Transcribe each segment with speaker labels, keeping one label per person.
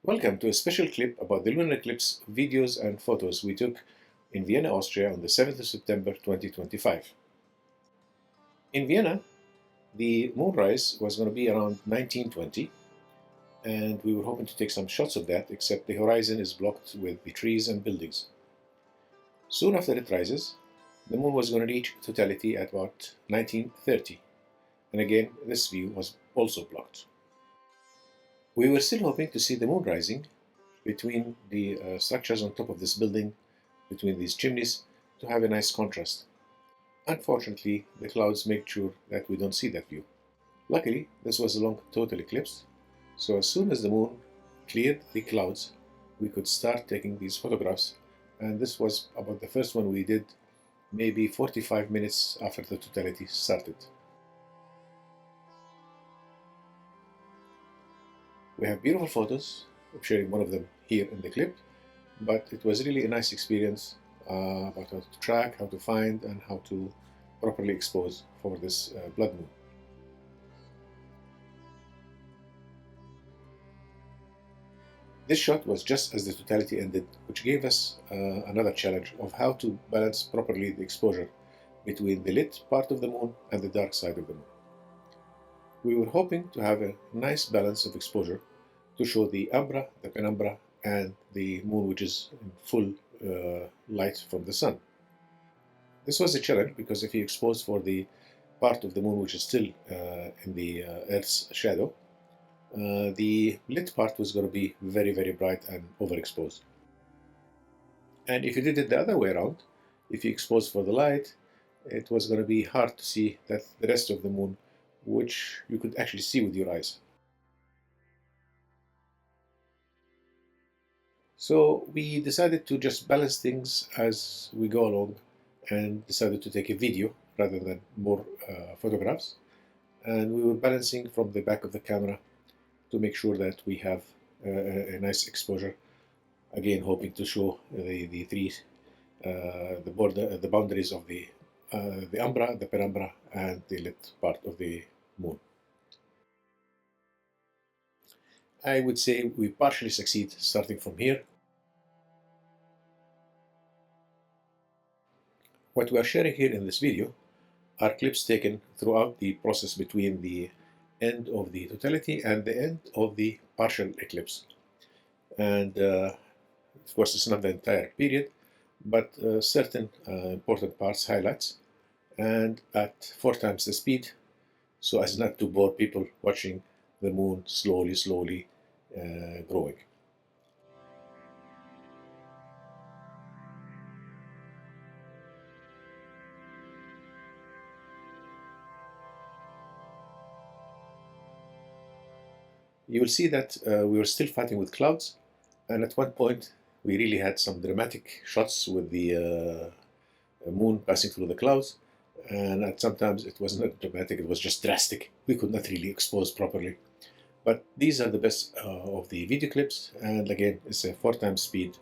Speaker 1: Welcome to a special clip about the lunar eclipse videos and photos we took in Vienna, Austria on the 7th of September 2025. In Vienna, the moonrise was going to be around 1920, and we were hoping to take some shots of that, except the horizon is blocked with the trees and buildings. Soon after it rises, the moon was going to reach totality at about 1930, and again, this view was also blocked. We were still hoping to see the moon rising between the structures on top of this building, between these chimneys, to have a nice contrast. Unfortunately, the clouds make sure that we don't see that view. Luckily, this was a long total eclipse, so as soon as the moon cleared the clouds, we could start taking these photographs, and this was about the first one we did maybe 45 minutes after the totality started. We have beautiful photos. I'm sharing one of them here in the clip, but it was really a nice experience about how to track, how to find, and how to properly expose for this blood moon. This shot was just as the totality ended, which gave us another challenge of how to balance properly the exposure between the lit part of the moon and the dark side of the moon. We were hoping to have a nice balance of exposure to show the umbra, the penumbra, and the moon which is in full light from the sun. This was a challenge because if you expose for the part of the moon which is still in the Earth's shadow, the lit part was going to be very, very bright and overexposed. And if you did it the other way around, if you expose for the light, it was going to be hard to see that the rest of the moon, which you could actually see with your eyes. So we decided to just balance things as we go along and decided to take a video rather than more photographs. And we were balancing from the back of the camera to make sure that we have a nice exposure. Again, hoping to show the three, the boundaries of the umbra, the penumbra, and the lit part of the moon. I would say we partially succeed starting from here. What we are sharing here in this video are clips taken throughout the process between the end of the totality and the end of the partial eclipse. And of course, it's not the entire period, but certain important parts, highlights, and at 4 times the speed, so as not to bore people watching the moon slowly growing. You will see that we were still fighting with clouds, and at one point we really had some dramatic shots with the moon passing through the clouds, and at sometimes it was not dramatic, it was just drastic. We could not really expose properly. But these are the best of the video clips, and again, it's a 4 times speed.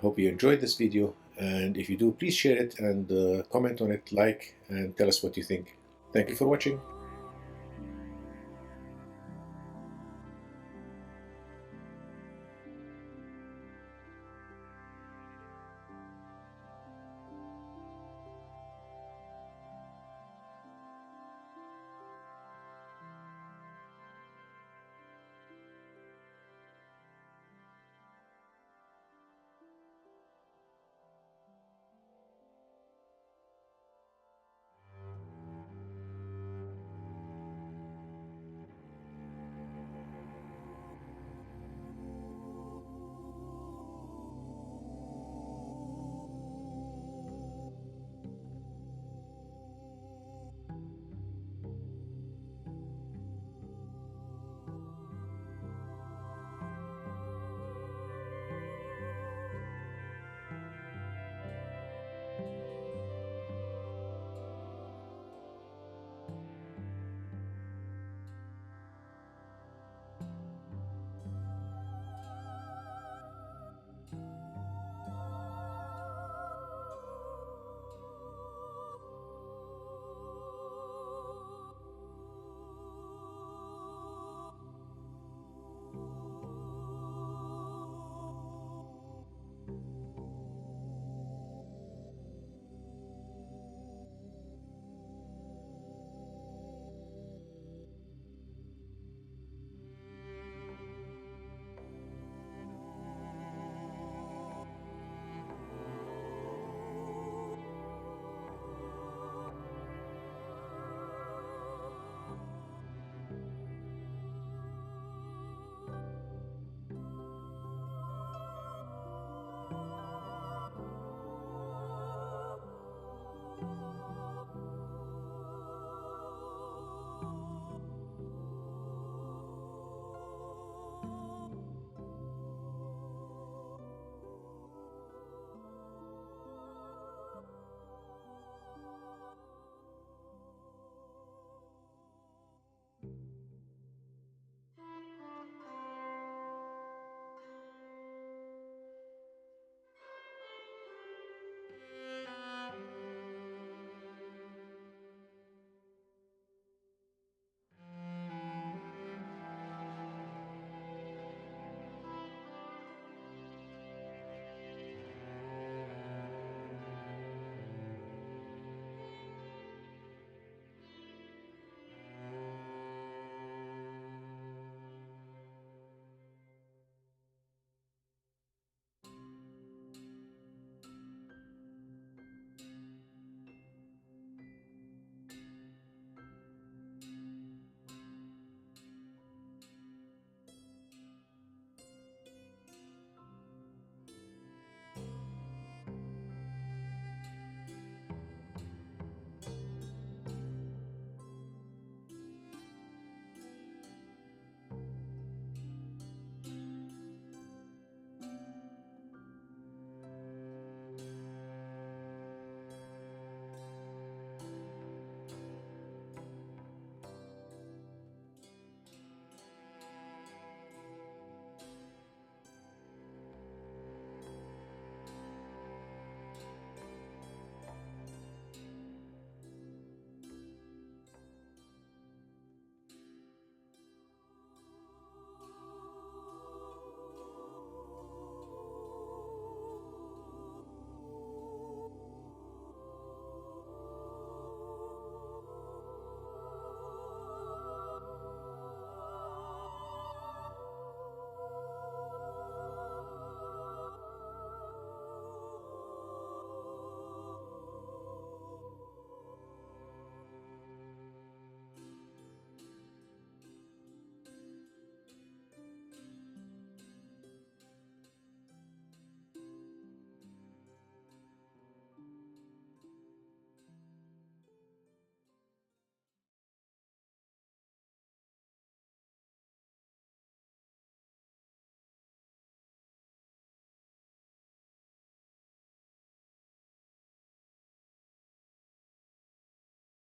Speaker 1: Hope you enjoyed this video, and if you do, please share it and comment on it, like, and tell us what you think. Thank you for watching.